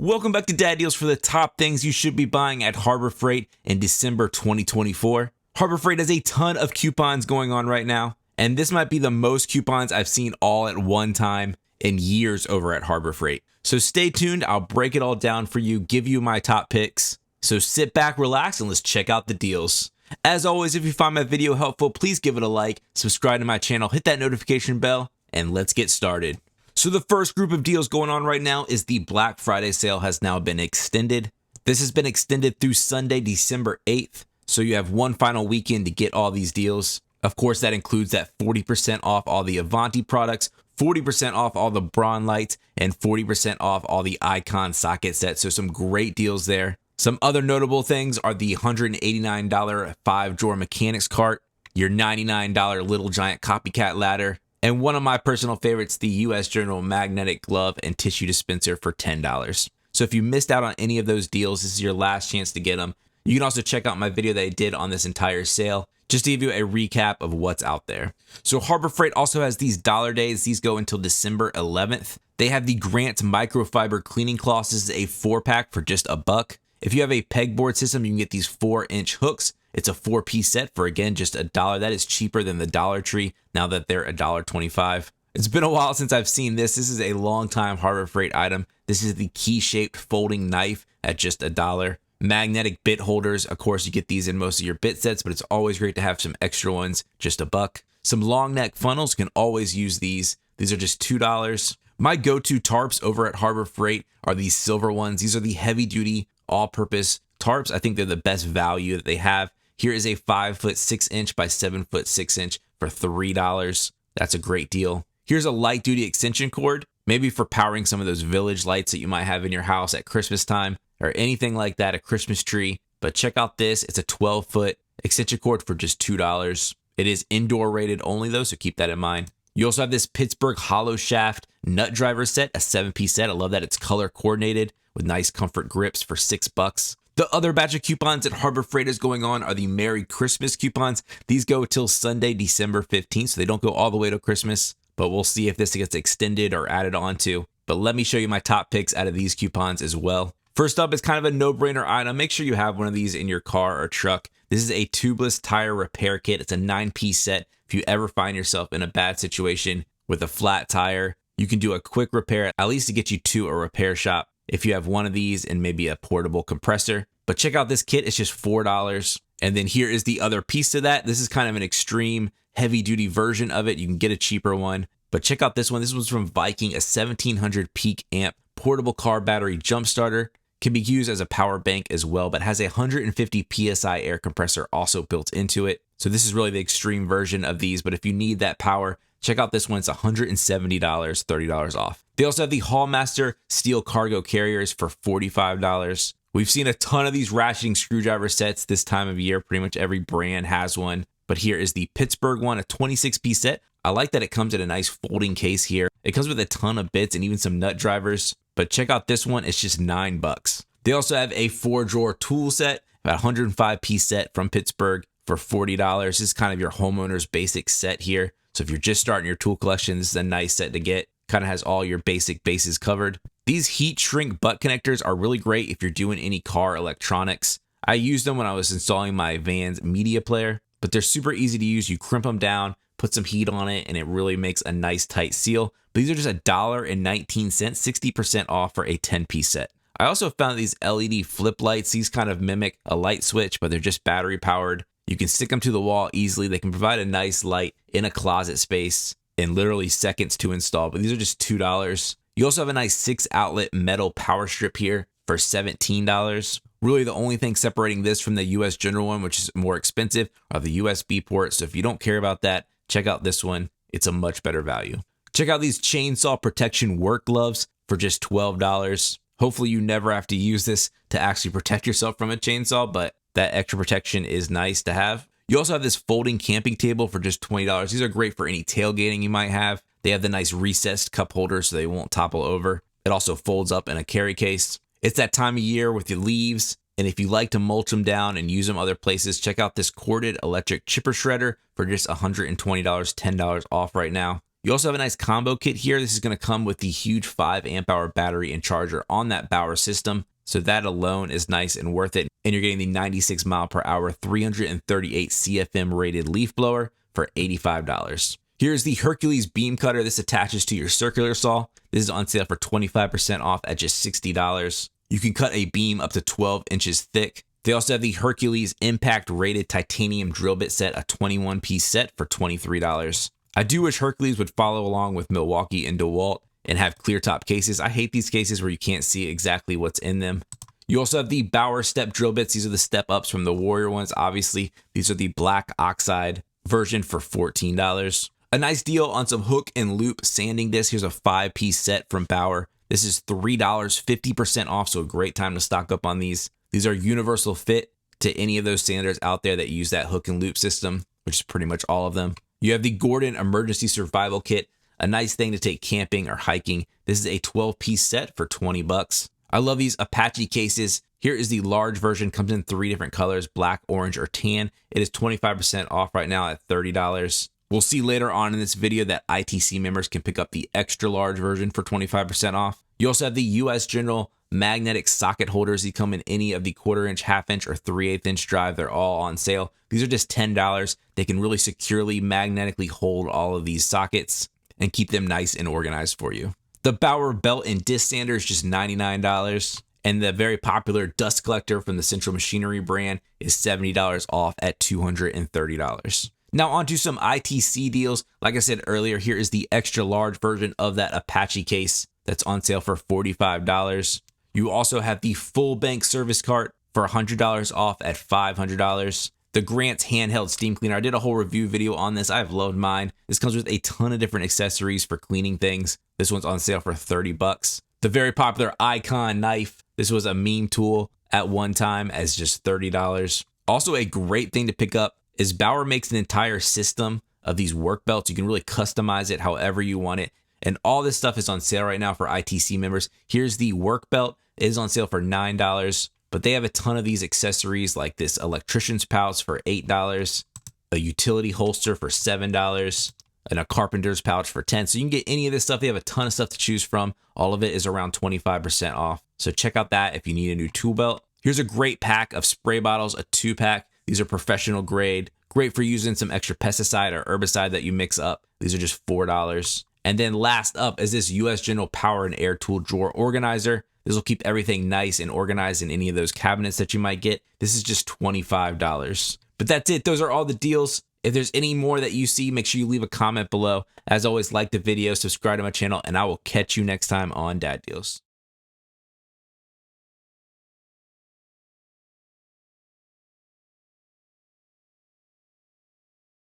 Welcome back to Dad Deals for the top things you should be buying at Harbor Freight in December 2024. Harbor Freight has a ton of coupons going on right now, and this might be the most coupons I've seen all at one time in years over at Harbor Freight. So stay tuned, I'll break it all down for you, give you my top picks. So sit back, relax, and let's check out the deals. As always, if you find my video helpful, please give it a like, subscribe to my channel, hit that notification bell, and let's get started. So the first group of deals going on right now is the Black Friday sale has now been extended. This has been extended through Sunday, December 8th. So you have one final weekend to get all these deals. Of course, that includes that 40% off all the Avanti products, 40% off all the Braun lights, and 40% off all the Icon socket sets. So some great deals there. Some other notable things are the $189 5-drawer mechanics cart, your $99 Little Giant copycat ladder, and one of my personal favorites, the US General magnetic glove and tissue dispenser for $10. So if you missed out on any of those deals, this is your last chance to get them. You can also check out my video that I did on this entire sale, just to give you a recap of what's out there. So Harbor Freight also has these dollar days. These go until December 11th. They have the Grant microfiber cleaning cloths. This is a 4-pack for just $1. If you have a pegboard system, you can get these 4-inch hooks. It's a 4-piece set for, again, just $1. That is cheaper than the Dollar Tree now that they're $1.25. It's been a while since I've seen this. This is a long time Harbor Freight item. This is the key-shaped folding knife at just $1. Magnetic bit holders. Of course, you get these in most of your bit sets, but it's always great to have some extra ones, just $1. Some long neck funnels, can always use these. These are just $2. My go-to tarps over at Harbor Freight are these silver ones. These are the heavy-duty, all-purpose tarps. I think they're the best value that they have. Here is a 5-foot 6-inch by 7-foot 6-inch for $3. That's a great deal. Here's a light-duty extension cord, maybe for powering some of those village lights that you might have in your house at Christmas time or anything like that, a Christmas tree. But check out this. It's a 12-foot extension cord for just $2. It is indoor rated only though, so keep that in mind. You also have this Pittsburgh hollow shaft nut driver set, a 7-piece set. I love that it's color coordinated with nice comfort grips for $6. The other batch of coupons that Harbor Freight is going on are the Merry Christmas coupons. These go till Sunday, December 15th, so they don't go all the way to Christmas, but we'll see if this gets extended or added onto. But let me show you my top picks out of these coupons as well. First up is kind of a no-brainer item. Make sure you have one of these in your car or truck. This is a tubeless tire repair kit. It's a 9-piece set. If you ever find yourself in a bad situation with a flat tire, you can do a quick repair, at least to get you to a repair shop if you have one of these and maybe a portable compressor. But check out this kit, it's just $4. And then here is the other piece to that. This is kind of an extreme heavy-duty version of it. You can get a cheaper one. But check out this one. This one's from Viking, a 1700 peak amp portable car battery jump starter. Can be used as a power bank as well, but has a 150 PSI air compressor also built into it. So this is really the extreme version of these, but if you need that power, check out this one. It's $170, $30 off. They also have the Hallmaster steel cargo carriers for $45. We've seen a ton of these ratcheting screwdriver sets this time of year. Pretty much every brand has one. But here is the Pittsburgh one, a 26-piece set. I like that it comes in a nice folding case here. It comes with a ton of bits and even some nut drivers. But check out this one. It's just $9. They also have a 4-drawer tool set, about 105-piece set from Pittsburgh for $40. This is kind of your homeowner's basic set here. So if you're just starting your tool collection, this is a nice set to get. Kind of has all your basic bases covered. These heat shrink butt connectors are really great if you're doing any car electronics. I used them when I was installing my van's media player, but they're super easy to use. You crimp them down, put some heat on it, and it really makes a nice tight seal. But these are just $1.19, 60% off for a 10-piece set. I also found these LED flip lights. These kind of mimic a light switch, but they're just battery powered. You can stick them to the wall easily. They can provide a nice light in a closet space in literally seconds to install, but these are just $2. You also have a nice 6-outlet metal power strip here for $17. Really the only thing separating this from the US General one, which is more expensive, are the USB ports. So if you don't care about that, check out this one. It's a much better value. Check out these chainsaw protection work gloves for just $12. Hopefully you never have to use this to actually protect yourself from a chainsaw, but that extra protection is nice to have. You also have this folding camping table for just $20. These are great for any tailgating you might have. They have the nice recessed cup holders so they won't topple over. It also folds up in a carry case. It's that time of year with your leaves, and if you like to mulch them down and use them other places, check out this corded electric chipper shredder for just $120, $10 off right now. You You also have a nice combo kit here. This is going to come with the huge 5 amp hour battery and charger on that Bauer system. So that alone is nice and worth it. And you're getting the 96 mile per hour, 338 CFM rated leaf blower for $85. Here's the Hercules beam cutter. This attaches to your circular saw. This is on sale for 25% off at just $60. You can cut a beam up to 12 inches thick. They also have the Hercules impact rated titanium drill bit set, a 21-piece set for $23. I do wish Hercules would follow along with Milwaukee and DeWalt and have clear top cases. I hate these cases where you can't see exactly what's in them. You also have the Bauer step drill bits. These are the step ups from the Warrior ones. Obviously, these are the black oxide version for $14. A nice deal on some hook and loop sanding discs. Here's a 5-piece set from Bauer. This is $3, 50% off, so a great time to stock up on these. These are universal fit to any of those sanders out there that use that hook and loop system, which is pretty much all of them. You have the Gordon Emergency Survival Kit, a nice thing to take camping or hiking. This is a 12-piece set for $20. I love these Apache cases. Here is the large version, comes in 3 different colors, black, orange, or tan. It is 25% off right now at $30. We'll see later on in this video that ITC members can pick up the extra large version for 25% off. You also have the US General magnetic socket holders. These come in any of the 1/4 inch, 1/2 inch, or 3/8 inch drive. They're all on sale. These are just $10. They can really securely magnetically hold all of these sockets and keep them nice and organized for you. The Bauer belt and disc sander is just $99. And the very popular dust collector from the Central Machinery brand is $70 off at $230. Now onto some ITC deals. Like I said earlier, here is the extra large version of that Apache case that's on sale for $45. You also have the full bank service cart for $100 off at $500. The Grant's handheld steam cleaner. I did a whole review video on this. I've loved mine. This comes with a ton of different accessories for cleaning things. This one's on sale for $30. The very popular Icon knife. This was a meme tool at one time as just $30. Also a great thing to pick up is Bauer makes an entire system of these work belts. You can really customize it however you want it. And all this stuff is on sale right now for ITC members. Here's the work belt. It is on sale for $9, but they have a ton of these accessories like this electrician's pouch for $8, a utility holster for $7, and a carpenter's pouch for $10. So you can get any of this stuff. They have a ton of stuff to choose from. All of it is around 25% off. So check out that if you need a new tool belt. Here's a great pack of spray bottles, a 2-pack. These are professional grade, great for using some extra pesticide or herbicide that you mix up. These are just $4. And then last up is this US General Power and Air Tool Drawer Organizer. This will keep everything nice and organized in any of those cabinets that you might get. This is just $25. But that's it. Those are all the deals. If there's any more that you see, make sure you leave a comment below. As always, like the video, subscribe to my channel, and I will catch you next time on Dad Deals.